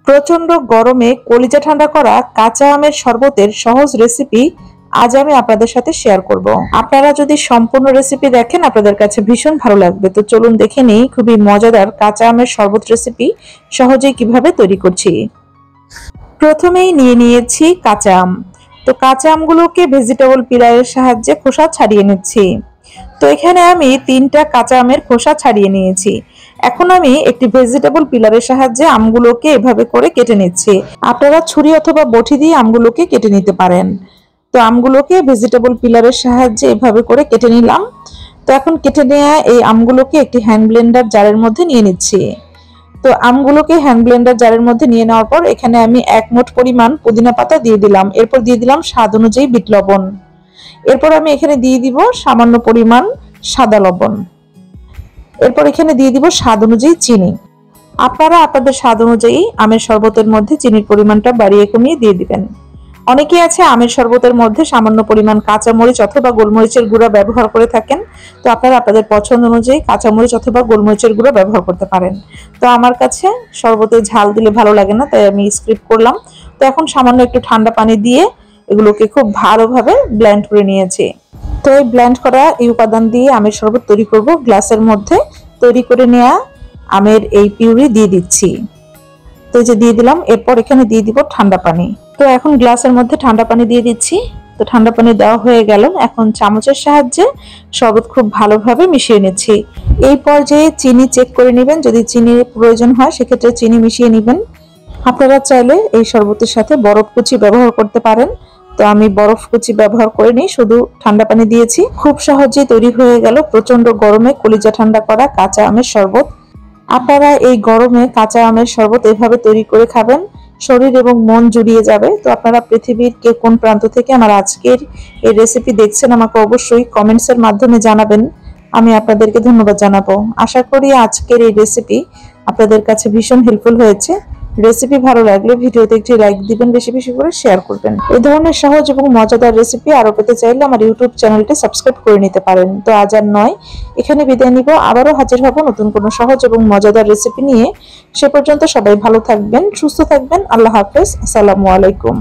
প্রচন্ড গরমে কলিজা ঠান্ডা করা কাঁচা আমের শরবতের সহজ রেসিপি আজ আমি আপনাদের সাথে শেয়ার করব। আপনারা যদি সম্পূর্ণ রেসিপি দেখেন আপনাদের কাছে ভীষণ ভালো লাগবে। তো চলুন দেখে নিই খুবই মজাদার কাঁচা আমের শরবত রেসিপি সহজেই কিভাবে তৈরি করছি। প্রথমেই নিয়ে নিয়েছি কাঁচা আম। তো কাঁচা আমগুলোকে ভেজিটেবল পিলারের সাহায্যে খোসা ছাড়িয়ে নিচ্ছি। তো এখানে আমি 3টা কাঁচা আমের খোসা ছাড়িয়ে নিয়েছি। এখন আমি একটি ভেজিটেবল পিলারের সাহায্যে আমগুলোকে এভাবে করে কেটে নিচ্ছি। আপনারা ছুরি অথবা বটি দিয়ে আমগুলোকে কেটে নিতে পারেন। তো আমগুলোকে ভেজিটেবল পিলারের সাহায্যে এভাবে করে কেটে নিলাম। তো এখন কেটে নেওয়া এই আমগুলোকে একটি হ্যান্ড ব্লেন্ডার জারের মধ্যে নিয়ে নিচ্ছি। তো আমগুলোকে হ্যান্ড ব্লেন্ডার জারের মধ্যে নিয়ে নেওয়ার পর এখানে আমি 1 মুঠ পরিমাণ পুদিনা পাতা দিয়ে দিলাম। এরপর দিয়ে দিলাম স্বাদ অনুযায়ী বিট লবণ। এরপর আমি এখানে দিয়ে দিব সামান্য পরিমাণ সাদা লবণ। এরপর এখানে দিয়ে দিব স্বাদ অনুযায়ী চিনি। আপনারা আপনাদের স্বাদ অনুযায়ী আমের শরবতের মধ্যে চিনির পরিমাণটা বাড়িয়ে কমিয়ে দিয়ে দিবেন। অনেকেই আছে আমের শরবতের মধ্যে সামান্য পরিমাণ কাঁচামরিচ অথবা গোলমরিচের গুঁড়া ব্যবহার করে থাকেন। তো আপনারা আপনাদের পছন্দ অনুযায়ী কাঁচামরিচ অথবা গোলমরিচের গুঁড়া ব্যবহার করতে পারেন। তো আমার কাছে শরবতে ঝাল দিলে ভালো লাগে না, তাই আমি স্কিপ করলাম। তো এখন সামান্য একটু ঠান্ডা পানি দিয়ে এগুলোকে খুব ভালোভাবে ব্লেন্ড করে নিয়েছি। তো এই ব্লেন্ড করা এই উপাদান দিয়ে আমের শরবত তৈরি করব। গ্লাসের মধ্যে তৈরি করে নেওয়া আমের এই পিউরি দিয়ে দিচ্ছি। তো এই যে দিয়ে দিলাম। এরপর এখানে দিয়ে দিব ঠান্ডা পানি। তো এখন গ্লাসের মধ্যে ঠান্ডা পানি দিয়ে দিচ্ছি। তো ঠান্ডা পানি দেওয়া হয়ে গেল। এখন চামচের সাহায্যে শরবত খুব ভালোভাবে মিশিয়ে নিচ্ছি। এই পর্যায়ে চিনি চেক করে নেবেন, যদি চিনির প্রয়োজন হয় সেক্ষেত্রে চিনি মিশিয়ে নেবেন। আপনারা চাইলে এই শরবতের সাথে বরফ কুচি ব্যবহার করতে পারেন। তো আমি বরফ কুচি ব্যবহার করিনি, শুধু ঠান্ডা পানি দিয়েছি। খুব সহজেই তৈরি হয়ে গেল প্রচন্ড গরমে কলিজা ঠান্ডা করা কাঁচা আমের শরবত। আপনারা এই গরমে কাঁচা আমের শরবত এভাবে তৈরি করে খাবেন, শরীর এবং মন জুড়িয়ে যাবে। তো আপনারা পৃথিবীর কে কোন প্রান্ত থেকে আমার আজকের এই রেসিপি দেখছেন আমাকে অবশ্যই কমেন্টসের মাধ্যমে জানাবেন। আমি আপনাদেরকে ধন্যবাদ জানাবো। আশা করি আজকের এই রেসিপি আপনাদের কাছে ভীষণ হেল্পফুল হয়েছে। রেসিপি ভালো লাগলে ভিডিওতে একটি লাইক দিবেন, বেশি বেশি করে শেয়ার করবেন। এই ধরনের সহজ এবং মজাদার রেসিপি আরো পেতে চাইলে আমার ইউটিউব চ্যানেলটি সাবস্ক্রাইব করে নিতে পারেন। তো আজ আর নয়, এখানে বিদায় নিব। আবারও হাজির হব নতুন কোনো সহজ এবং মজাদার রেসিপি নিয়ে। সে পর্যন্ত সবাই ভালো থাকবেন, সুস্থ থাকবেন। আল্লাহ হাফেজ। আসসালামু আলাইকুম।